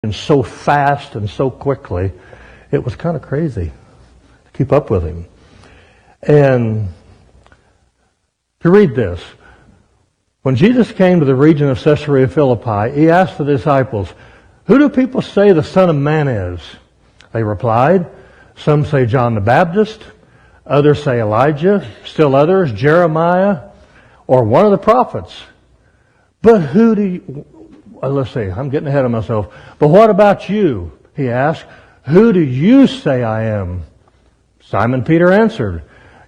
and so fast and so quickly, it was kind of crazy to keep up with him. And to read this, when Jesus came to the region of Caesarea Philippi, he asked the disciples, "Who do people say the Son of Man is?" They replied, "Some say John the Baptist, others say Elijah, still others Jeremiah, or one of the prophets." "But who do you..." Let's see, I'm getting ahead of myself. "But what about you?" he asked. "Who do you say I am?" Simon Peter answered,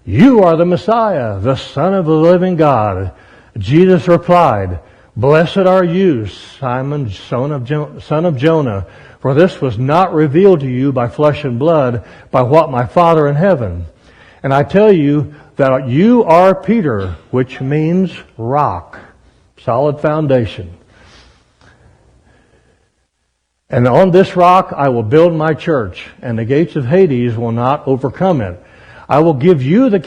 "You are the Messiah, the Son of the living God." Jesus replied, "Blessed are you, Simon, son of Jonah, for this was not revealed to you by flesh and blood, by what my Father in heaven. And I tell you that you are Peter," which means rock, solid foundation. "And on this rock I will build my church, and the gates of Hades will not overcome it. I will give you the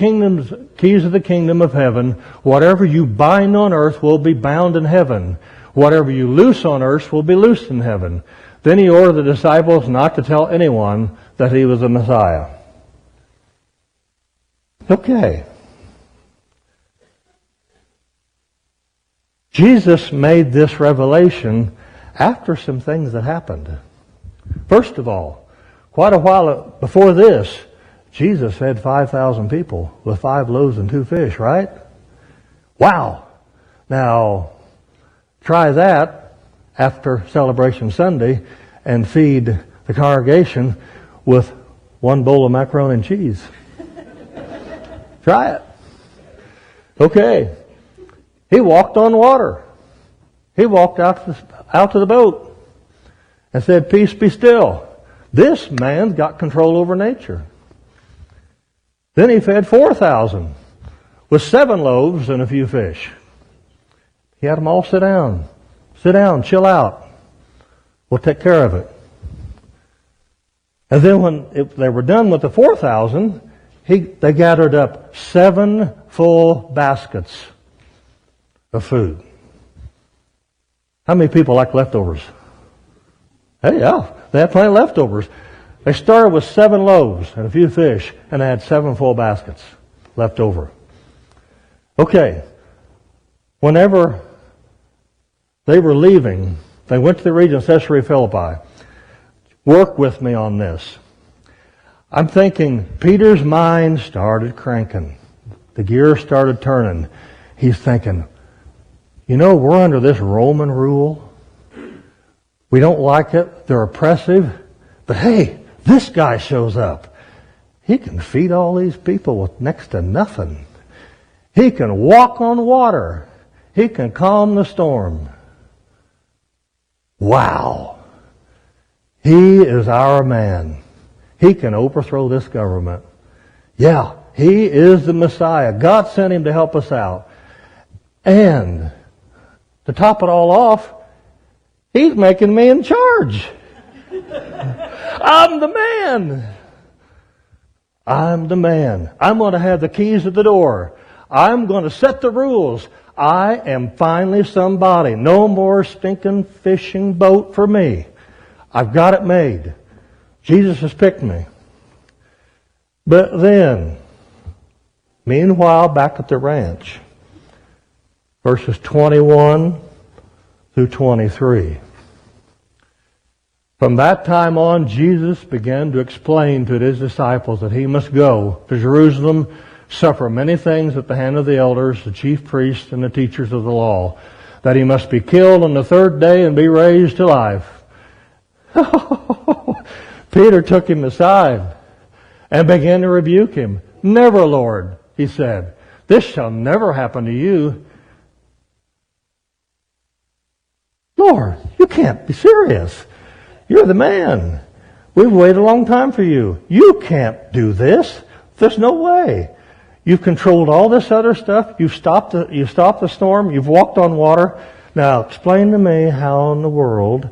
keys of the kingdom of heaven. Whatever you bind on earth will be bound in heaven. Whatever you loose on earth will be loosed in heaven." Then he ordered the disciples not to tell anyone that he was the Messiah. Okay. Jesus made this revelation after some things that happened. First of all, quite a while before this, Jesus fed 5,000 people with 5 loaves and 2 fish, right? Wow. Now, try that after Celebration Sunday and feed the congregation with 1 bowl of macaroni and cheese. Try it. Okay. He walked on water. He walked out to the boat and said, "Peace, be still." This man's got control over nature. Then he fed 4,000 with 7 loaves and a few fish. He had them all sit down, chill out. We'll take care of it. And then when they were done with the 4,000, they gathered up 7 full baskets of food. How many people like leftovers? Hey, yeah, they had plenty of leftovers. They started with 7 loaves and a few fish, and they had 7 full baskets left over. Okay. Whenever they were leaving, they went to the region of Caesarea Philippi. Work with me on this. I'm thinking Peter's mind started cranking. The gears started turning. He's thinking, we're under this Roman rule. We don't like it. They're oppressive. But hey, this guy shows up. He can feed all these people with next to nothing. He can walk on water. He can calm the storm. Wow. He is our man. He can overthrow this government. Yeah, he is the Messiah. God sent him to help us out. And to top it all off, he's making me in charge. I'm the man. I'm the man. I'm going to have the keys at the door. I'm going to set the rules. I am finally somebody. No more stinking fishing boat for me. I've got it made. Jesus has picked me. But then, meanwhile, back at the ranch, verses 21 through 23. From that time on, Jesus began to explain to his disciples that he must go to Jerusalem, suffer many things at the hand of the elders, the chief priests, and the teachers of the law, that he must be killed on the 3rd day and be raised to life. Peter took him aside and began to rebuke him. "Never, Lord," he said. "This shall never happen to you." "Lord, you can't be serious. You're the man. We've waited a long time for you. You can't do this. There's no way. You've controlled all this other stuff. You've stopped the storm. You've walked on water. Now explain to me how in the world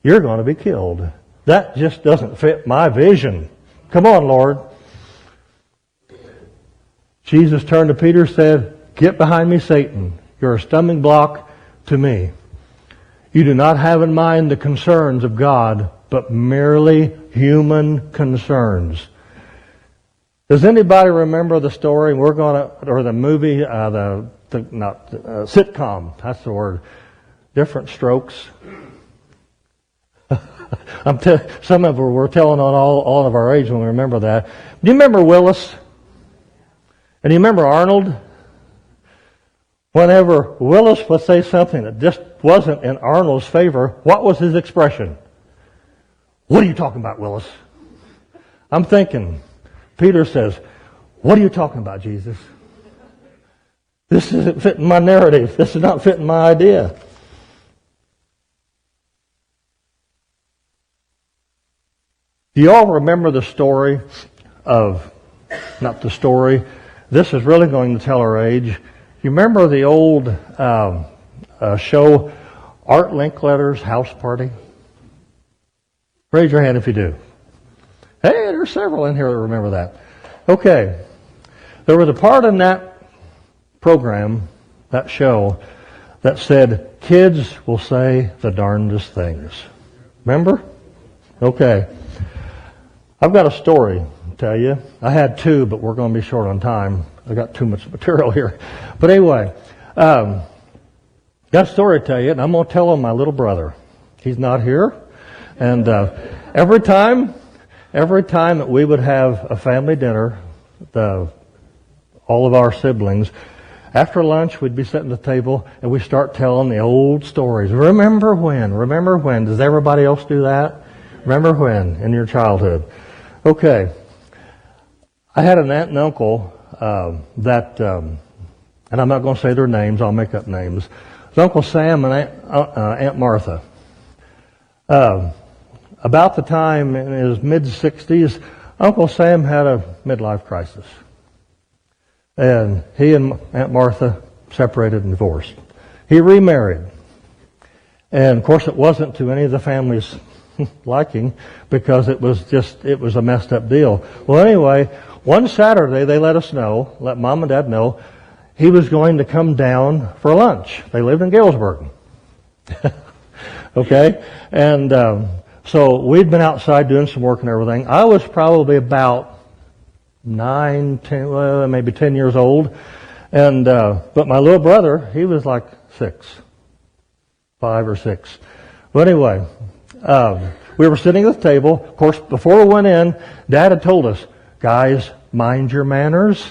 you're going to be killed. That just doesn't fit my vision. Come on, Lord." Jesus turned to Peter and said, "Get behind me, Satan. You're a stumbling block to me. You do not have in mind the concerns of God, but merely human concerns. Does anybody remember the story? Or the movie, sitcom, that's the word. Different Strokes. Some of we're telling on all of our age when we remember that. Do you remember Willis? And do you remember Arnold? Whenever Willis would say something that just wasn't in Arnold's favor, what was his expression? What are you talking about, Willis? I'm thinking, Peter says, what are you talking about, Jesus? This isn't fitting my narrative. This is not fitting my idea. Do you all remember the story of, not the story, this is really going to tell our age. You remember the old show, Art Linkletter's House Party? Raise your hand if you do. Hey, there's several in here that remember that. Okay. There was a part in that program, that show, that said, kids will say the darndest things. Remember? Okay. I've got a story to tell you. I had two, but we're going to be short on time. I got too much material here. But anyway, got a story to tell you, and I'm going to tell on my little brother. He's not here. And every time that we would have a family dinner, all of our siblings, after lunch we'd be sitting at the table and we start telling the old stories. Remember when? Remember when? Does everybody else do that? Remember when in your childhood? Okay. I had an aunt and uncle and I'm not going to say their names, I'll make up names. It was Uncle Sam and Aunt Martha. About the time in his mid-60s, Uncle Sam had a midlife crisis. And he and Aunt Martha separated and divorced. He remarried. And of course it wasn't to any of the family's liking because it was a messed up deal. Well, anyway, one Saturday they let Mom and Dad know, he was going to come down for lunch. They lived in Galesburg. Okay? And so we'd been outside doing some work and everything. I was probably about 9, 10, maybe 10 years old. And but my little brother, he was like 5 or 6. But anyway, we were sitting at the table. Of course, before we went in, Dad had told us, guys, mind your manners.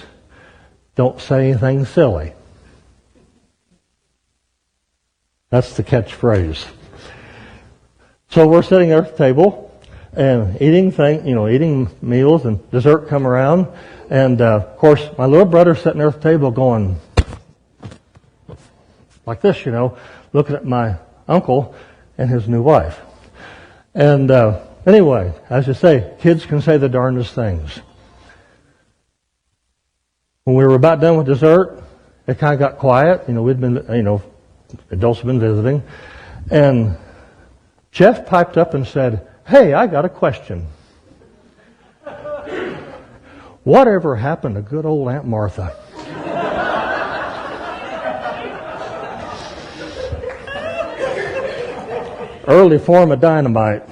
Don't say anything silly. That's the catchphrase. So we're sitting there at the table and eating meals, and dessert come around. And of course, my little brother's sitting there at the table going like this, looking at my uncle and his new wife. And anyway, as you say, kids can say the darndest things. When we were about done with dessert, it kind of got quiet. We'd been, adults have been visiting. And Jeff piped up and said, "Hey, I got a question. Whatever happened to good old Aunt Martha?" Early form of dynamite.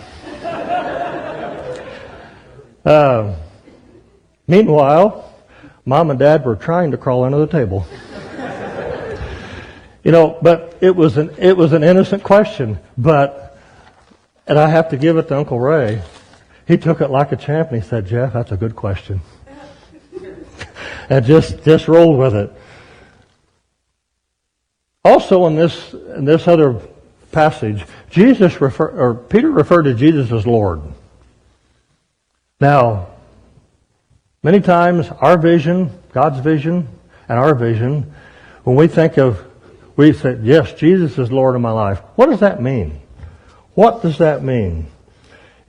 Meanwhile, Mom and Dad were trying to crawl under the table. But it was an innocent question, and I have to give it to Uncle Ray. He took it like a champ and he said, "Jeff, that's a good question." And just rolled with it. Also in this other passage, Peter referred to Jesus as Lord. Now, many times our vision, God's vision, and our vision, when we say, yes, Jesus is Lord of my life. What does that mean? What does that mean?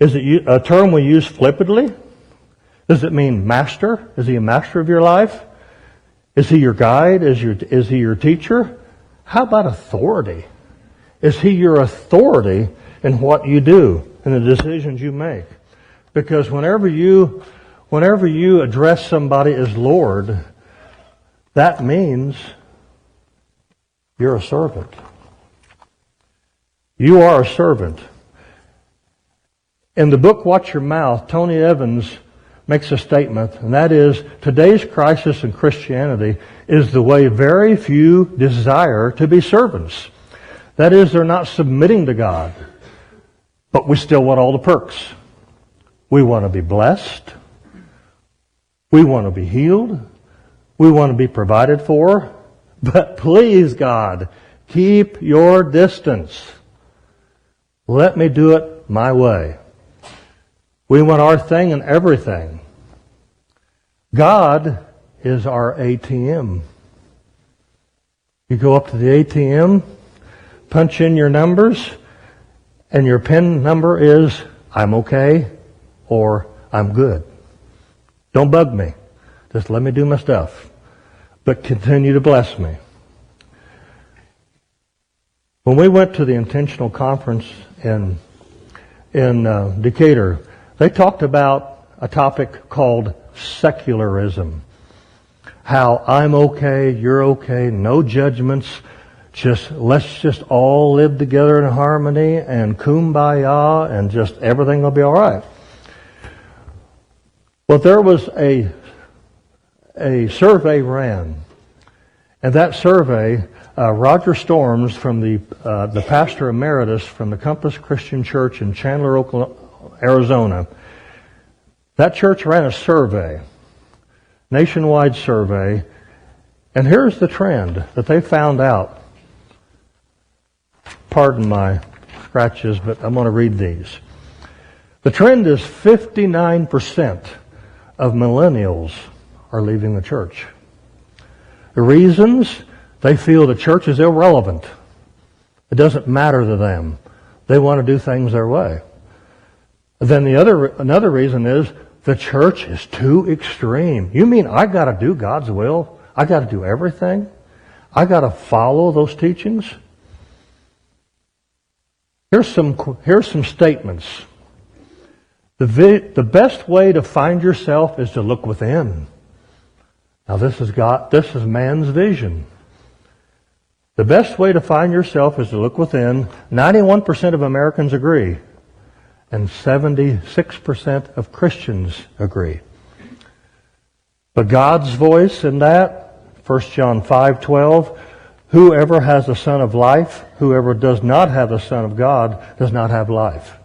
Is it a term we use flippantly? Does it mean master? Is he a master of your life? Is he your guide? Is he your teacher? How about authority? Is he your authority in what you do, in the decisions you make? Because whenever you address somebody as Lord, that means you're a servant. You are a servant. In the book Watch Your Mouth, Tony Evans makes a statement, and that is, today's crisis in Christianity is the way very few desire to be servants. That is, they're not submitting to God, but we still want all the perks. We want to be blessed. We want to be healed. We want to be provided for. But please, God, keep your distance. Let me do it my way. We want our thing and everything. God is our ATM. You go up to the ATM, punch in your numbers, and your PIN number is, I'm okay, or I'm good. Don't bug me. Just let me do my stuff. But continue to bless me. When we went to the Intentional Conference in Decatur, they talked about a topic called secularism. How I'm okay, you're okay, no judgments, let's just all live together in harmony and kumbaya and just everything will be all right. Well, there was a survey ran, and that survey, Roger Storms, from the pastor emeritus from the Compass Christian Church in Chandler, Arizona, that church ran a survey, nationwide survey, and here's the trend that they found out. Pardon my scratches, but I'm going to read these. The trend is 59% of millennials are leaving the church. The reasons? They feel the church is irrelevant. It doesn't matter to them. They want to do things their way. Then another reason is the church is too extreme. You mean I got to do God's will? I got to do everything? I got to follow those teachings? Here's some statements. The best way to find yourself is to look within. Now this is man's vision. The best way to find yourself is to look within. 91% of Americans agree. And 76% of Christians agree. But God's voice in that, 1 John 5:12, whoever has the Son of life, whoever does not have the Son of God, does not have life.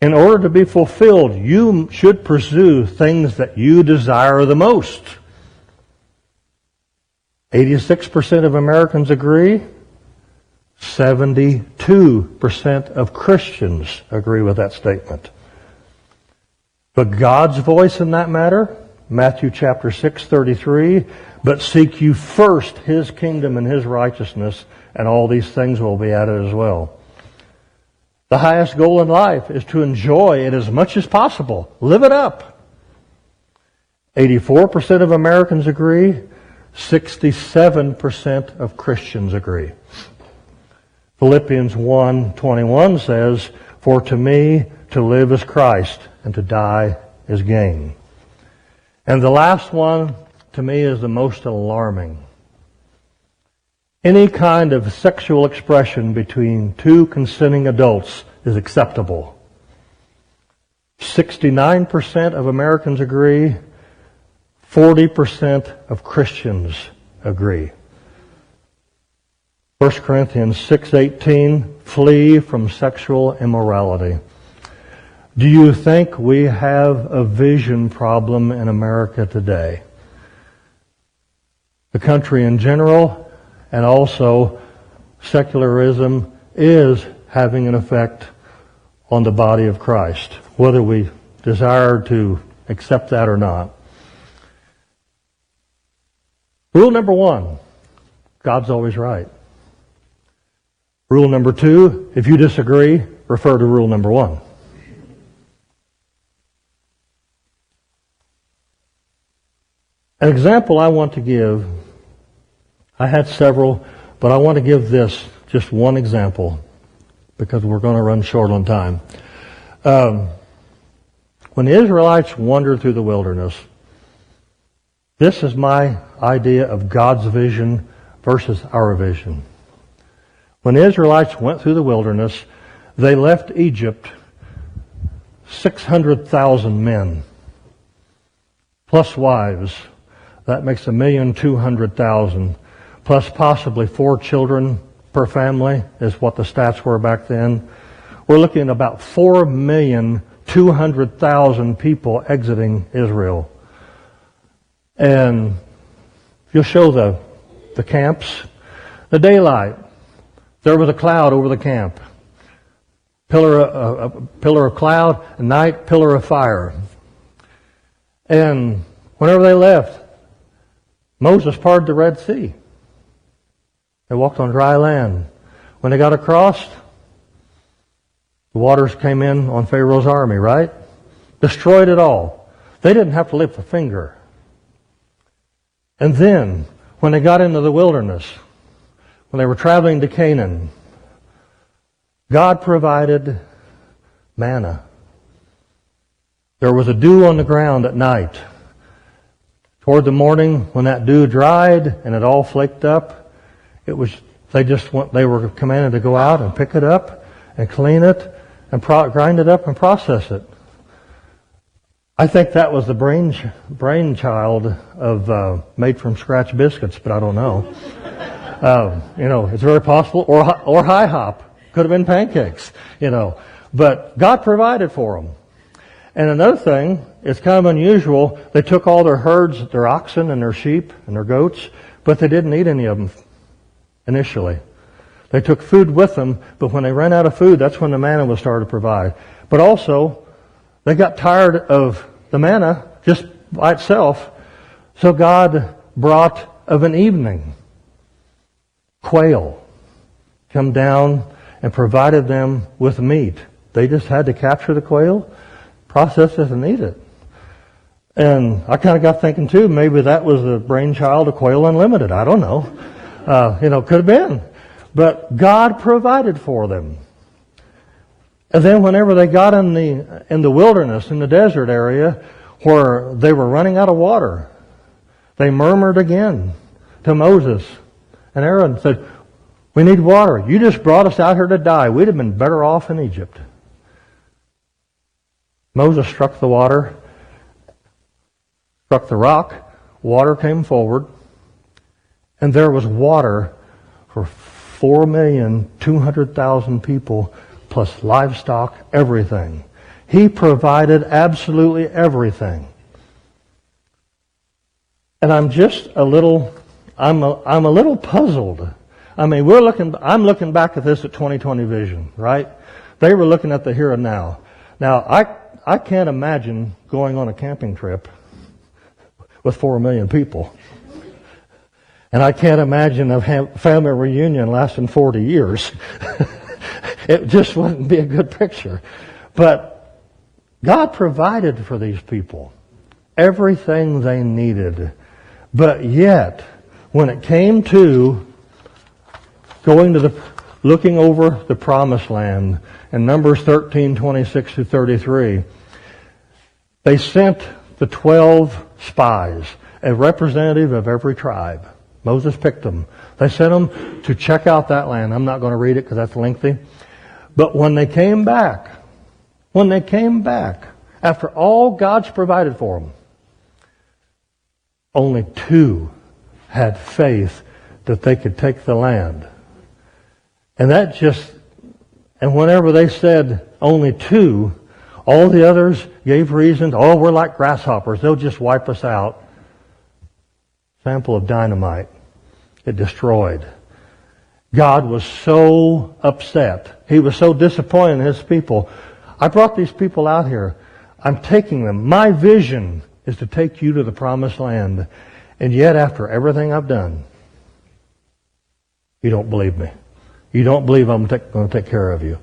In order to be fulfilled, you should pursue things that you desire the most. 86% of Americans agree. 72% of Christians agree with that statement. But God's voice in that matter, Matthew chapter 6:33, but seek you first His kingdom and His righteousness, and all these things will be added as well. The highest goal in life is to enjoy it as much as possible. Live it up. 84% of Americans agree. 67% of Christians agree. Philippians 1:21 says, for to me to live is Christ, and to die is gain. And the last one, to me, is the most alarming. Any kind of sexual expression between two consenting adults is acceptable. 69% of Americans agree. 40% of Christians agree. 1 Corinthians 6:18, flee from sexual immorality. Do you think we have a vision problem in America today? The country in general, and also secularism, is having an effect on the body of Christ, whether we desire to accept that or not. Rule number 1, God's always right. Rule number 2, if you disagree, refer to rule number 1. An example I want to give, I had several, but I want to give this, just one example, because we're going to run short on time. When the Israelites wandered through the wilderness, this is my idea of God's vision versus our vision. When the Israelites went through the wilderness, they left Egypt 600,000 men, plus wives. That makes 1,200,000, plus possibly 4 children per family is what the stats were back then. We're looking at about 4,200,000 people exiting Israel. And you'll show the camps. The daylight, there was a cloud over the camp. Pillar of cloud, at night, pillar of fire. And whenever they left, Moses parted the Red Sea. They walked on dry land. When they got across, the waters came in on Pharaoh's army, right? Destroyed it all. They didn't have to lift a finger. And then, when they got into the wilderness, when they were traveling to Canaan, God provided manna. There was a dew on the ground at night. Toward the morning, when that dew dried and it all flaked up, they were commanded to go out and pick it up and clean it and grind it up and process it. I think that was the brainchild of made from scratch biscuits, but I don't know. It's very possible, or high hop. Could have been pancakes, But God provided for them. And another thing, it's kind of unusual, they took all their herds, their oxen and their sheep and their goats, but they didn't eat any of them initially. They took food with them, but when they ran out of food, that's when the manna was started to provide. But also, they got tired of the manna just by itself, so God brought of an evening quail come down and provided them with meat. They just had to capture the quail, process it, and eat it. And I kind of got thinking too, maybe that was the brainchild of Quail Unlimited. I don't know. Could have been. But God provided for them. And then whenever they got in the wilderness, in the desert area, where they were running out of water, they murmured again to Moses and Aaron and said, "We need water. You just brought us out here to die. We'd have been better off in Egypt." Moses struck the water, struck the rock, water came forward, and there was water for 4,200,000 people, plus livestock, everything. He provided absolutely everything. And I'm a little puzzled. I mean, I'm looking back at this at 2020 vision, right? They were looking at the here and now. Now, I can't imagine going on a camping trip with 4 million people. And I can't imagine a family reunion lasting 40 years. It just wouldn't be a good picture. But God provided for these people everything they needed. But yet, when it came to looking over the promised land, in Numbers 13:26-33, they sent the 12 spies, a representative of every tribe. Moses picked them. They sent them to check out that land. I'm not going to read it because that's lengthy. But when they came back, after all God's provided for them, only 2 had faith that they could take the land. And whenever they said only 2, all the others gave reasons. Oh, we're like grasshoppers. They'll just wipe us out. Sample of dynamite. It destroyed. God was so upset. He was so disappointed in His people. I brought these people out here. I'm taking them. My vision is to take you to the promised land. And yet, after everything I've done, you don't believe me. You don't believe I'm going to take care of you.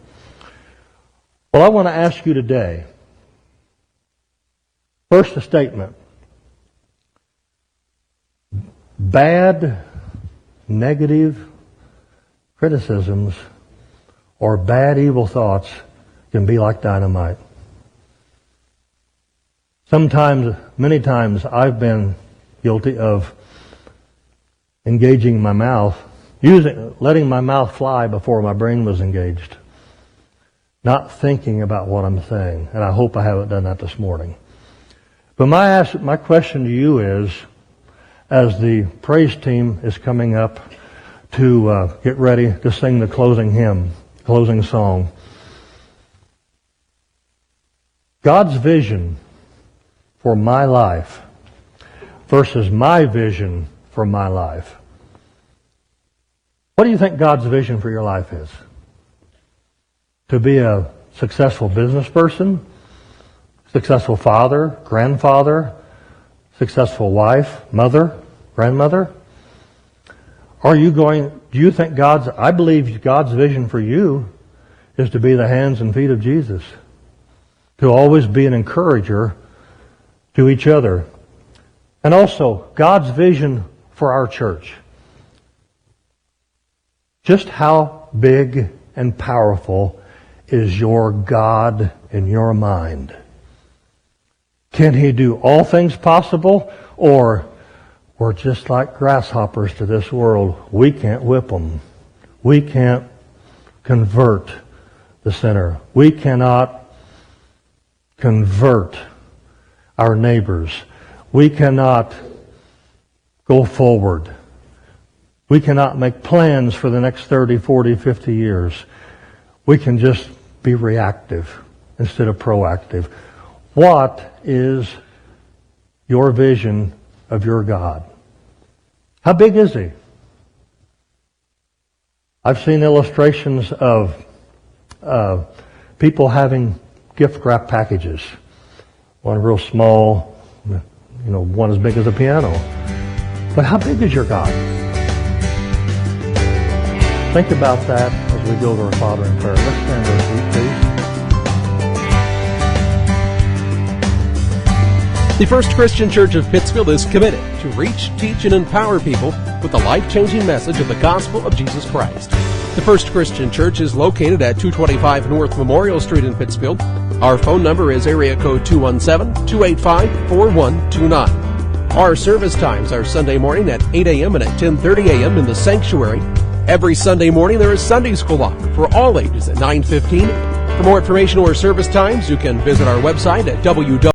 Well, I want to ask you today, first a statement. Bad, negative criticisms or bad, evil thoughts can be like dynamite. Many times, I've been guilty of engaging my mouth letting my mouth fly before my brain was engaged. Not thinking about what I'm saying. And I hope I haven't done that this morning. But my question to you is, as the praise team is coming up to get ready to sing the closing hymn, closing song, God's vision for my life versus my vision for my life. What do you think God's vision for your life is? To be a successful business person, successful father, grandfather, successful wife, mother, grandmother? Do you think I believe God's vision for you is to be the hands and feet of Jesus. To always be an encourager to each other. And also, God's vision for our church. Just how big and powerful is your God in your mind? Can He do all things possible? Or we're just like grasshoppers to this world. We can't whip them. We can't convert the sinner. We cannot convert our neighbors. We cannot go forward. We cannot make plans for the next 30, 40, 50 years. We can just be reactive instead of proactive. What is your vision of your God? How big is He? I've seen illustrations of people having gift wrap packages. One real small, one as big as a piano. But how big is your God? Think about that as we go to our Father in prayer. Let's stand to our feet, please. The First Christian Church of Pittsfield is committed to reach, teach, and empower people with the life-changing message of the gospel of Jesus Christ. The First Christian Church is located at 225 North Memorial Street in Pittsfield. Our phone number is area code 217-285-4129. Our service times are Sunday morning at 8 a.m. and at 10:30 a.m. in the sanctuary. Every Sunday morning there is Sunday school offered for all ages at 9:15. For more information or service times, you can visit our website at www.